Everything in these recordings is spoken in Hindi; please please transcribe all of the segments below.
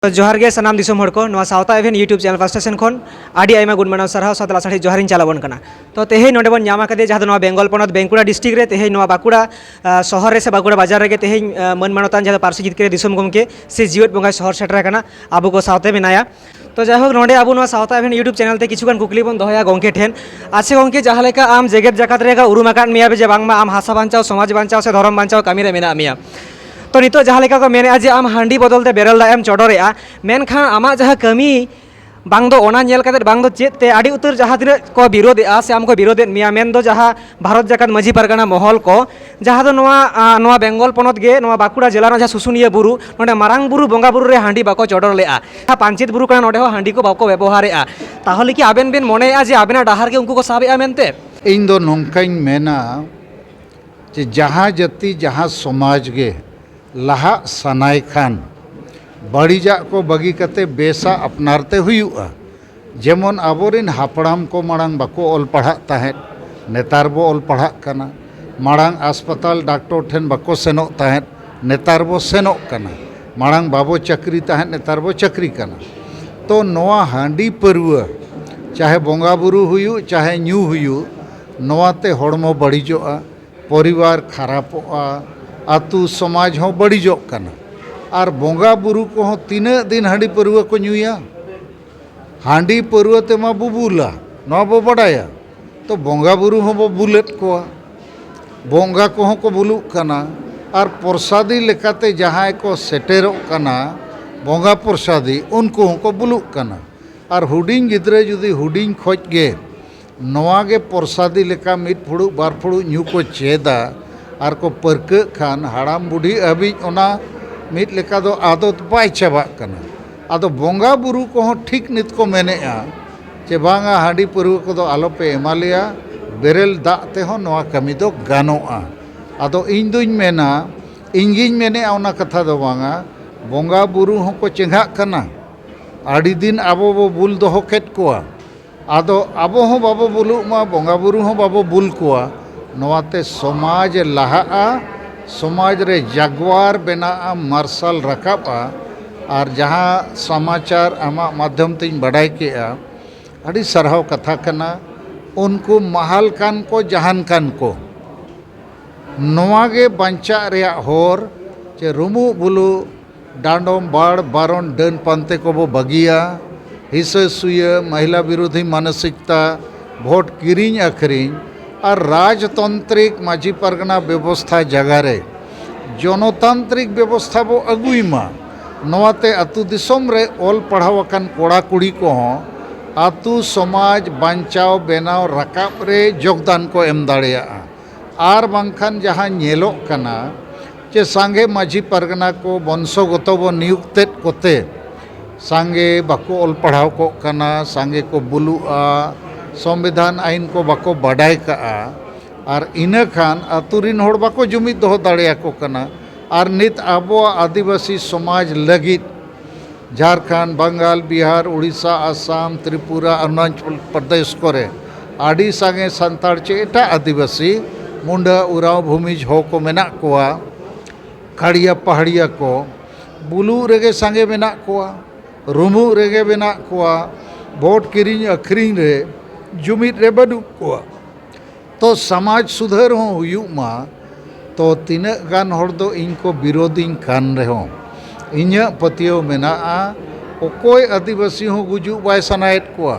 जोहार गे सनाम दिसोम हड़ को नवा सावता इवेंट यूट्यूब चैनल फर्स्ट स्टेशन खन आडी आयमा गुण मानव सारहाव साथ लासाड़ी जोहारिन चालाबन कना तो तेहे नोडे बन ᱧᱟᱢ आकदे जहां नवा बेंगल पनत बेंकुड़ा डिस्ट्रिक्ट रे तेहे नवा बाकुड़ा शहर रे से बाकुड़ा बाजार रे तेहे मन मानतान जहां पार्सी जितके दिसोम गमके से जीवत बंगाई शहर सेटरा कना आबो को सावते मेनाया तो जायहोक नोडे आबो नवा सावता इवेंट यूट्यूब चैनल ते किछुगान कुकली बन दोहया गंके ठेन आछे गंके जहां लेका आम जेगेत जाकात रेगा उरुम आकान मिया बे जे बांगमा आम हासा बांचाव समाज बांचाव से धर्म बांचाव कामी रे मेना मिया तो नितो जहाँ लेका को मेने जे आम हांडी बदलते बेरल दा एम चोडोरेआ मेनखान आमा जहाँ कमी बांग दो ओना नेल काते बांग दो चेत ते आडी उतर जहाँ तिना को विरोधेआ से आम को विरोधे मिया मेन दो जहाँ भारत जाकात माझी पारगाना महल को जहाँ दो नवा बेंगल पनत गे नवा बाकुड़ा जिला जहाँ सुसुनिया बुरु नोडे मारांग बुरु बोंगा बुरु रे हांडी बाको चोडोर लेआ पांचित बुरु काना नोडे हो हांडी को बाको व्यवहारेआ ताहले कि आबेन बेन मनेआ जे आबेना डाहार के उनको को साबेआ मेनते इन दो नोंकाइन मेना जे जहाँ जाति जहाँ समाज गे लहा सनाय खान बड़ीजा को बगी कते बेसा अपनारते हुआ जेमन आबोरिन हापड़ाम को मांग बाको ऑल पढ़ा ताहें नेतार बो ऑल पढ़ा कना मांग अस्पताल डॉक्टर ठेन बाको सेनो ताहें नेतार बो सेनो कना मांग बाबो चक्री ताहें नेतार बो चक्री कना तो नवा हांडी परवा चाहे बोंगा बुरु हुयु चाहे न्यू हुयु नवाते होड़मो बड़ीजोआ परिवार खराबोआ आतु समाज हो बड़ीजोग कना और बोंगा बुरु को हो तीना दिन हांडी परवा को न्यूया हांडी परवा तेमा बुबुला नवा बो बड़ाया तो बोंगा बुरु हो बो बुलेट को बोंगा को हो को बुलु कना और प्रसादी लेकाते जहां को सेटेरो कना बोंगा प्रसादी उनको हो को बुलु कना और हुडिंग गिद्रे जुदी हुडिंग खोज गे नवा गे प्रसादी लेका मिट फुड़ु बार फुड़ु न्यू को चेदा और को परक खान हाड़ाम बुढ़ी अभी ओना मिट लेका दो आदत बाय चाबा कना आदो बोंगा बुरु को हो ठीक नित को मेनेआ जे बांगा हांडी परु को दो आलो पे एमालिया बेरेल दा ते हो नवा कमी दो गानोआ आदो इन दुइन मेना इंगिन मेने ओना कथा दो बांगा बोंगा बुरु हो को चेंगा कना आड़ी दिन आबो बो बुल दो हो केट कोआ आदो आबो हो बाबो बुलु मा बोंगा बुरु हो बाबो बुल कोआ नवाते समाज लहा समाज रे जागवार बेना मार्शल रकाबा और जहाँ समाचार आमा माध्यम तीन बढ़ाई के अड़ी सरहाव कथा कना उनको महल कान को जहान कान को नवागे बंचा रेया होर जे रुमु बुलु डांडोम बाड़ बारोन डन पांते को वो बगिया हिस्से सुय महिला विरोधी मानसिकता वोट किरिंग अखरिंग और राजतांत्रिक माझी परगना व्यवस्था जगह रे जनतांत्रिक व्यवस्था बो अगुईमा नवाते अतु दिसोम रे ऑल पढ़ावकान कोड़ा कुड़ी को आतु समाज बांचाव बेनाव रकाब रे योगदान को एम दाड़ेया आर बांखान जहाँ नेलो कना जे सांगे माझी परगना को वंशगत बो नियुक्तेत कोते सांगे बाको ऑल पढ़ाव को कना सांगे को बुलुआ संविधान आईन को बाको बाडाय का और इना खान आतुरिन होड़ बाको जुमिद दो दाड़िया को कना और नित आबो आदिवासी समाज लगित झारखंड बंगाल बिहार उड़ीसा आसाम त्रिपुरा अरुणाचल प्रदेश करे आड़ी सांगे संताड़ चे एटा आदिवासी मुंडा उराव भूमिज हो को मेना कोआ खड़िया पहाड़िया को बुलु रेगे सांगे मेना कोआ रुमु रेगे मेना कोआ वोट किरिंग अखरिंग रे जुमिद रे बदु को तो समाज सुधर हो हुयुमा तो तीना गान होड़ दो इनको विरोधी कान रे हो इन्या पतियो मेना ओकोय आदिवासी हो गुजु बाय सनायत को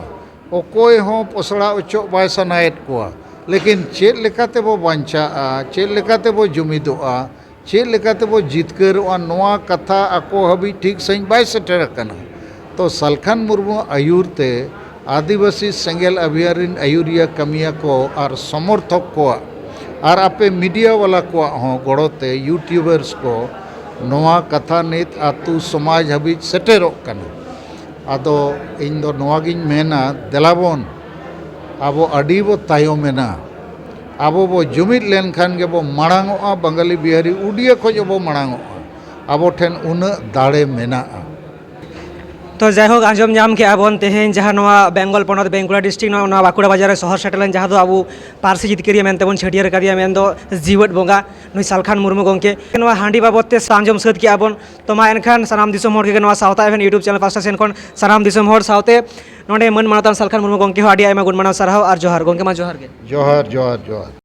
ओकोय हो पोसड़ा उचो बाय सनायत को लेकिन चेत लेकाते बो बांचा चेत लेकाते बो जुमिदोआ चेत लेकाते बो जितकरोआ नवा कथा आको हबी ठीक सही बाय सेटर कना तो सलखान मुर्मू आयुरते आदिवासी सेंगेल अभियान आयुरिया कमिया को और समर्थक को और आपे मीडिया वाला को हो गड़ोते यूट्यूबर्स को नवा कथा नित आतु समाज हबी सेटेरो कना आदो इन दो नवागिन मेना देलाबोन आबो अडी बो तायो मेना आबो बो जुमिद लेन खान के बो मांगोआ बंगाली बिहारी उड़िया खोज बो मांगोआ आबो ठेन उन दाड़े मेना तो जायहोक आंजम नाम के आबन तेहेन जहाँ नवा बेंगल पनत बेंगुड़ा डिस्ट्रिक्ट नवा बाकुड़ा बाजार शहर सेटलेन जहाँ दो आबू पारसी जितकरिया मेनते बन छेटियर करिया मेन दो जीवट बोंगा नुई सालखान मुर्मू गंके नवा हांडी बाबत ते आंजम सद के आबन तो मा एनखान सानाम दिसोम हर के नवा सावता एवेन यूट्यूब चैनल पास्टा सेन खन सानाम दिसोम हर सावते नोंडे मन मानतान सालखान मुर्मू गंके हो आडी आयमा गुण मानाव सारहाव आर जोहार गंके मा जोहार के जोहार जोहार जोहार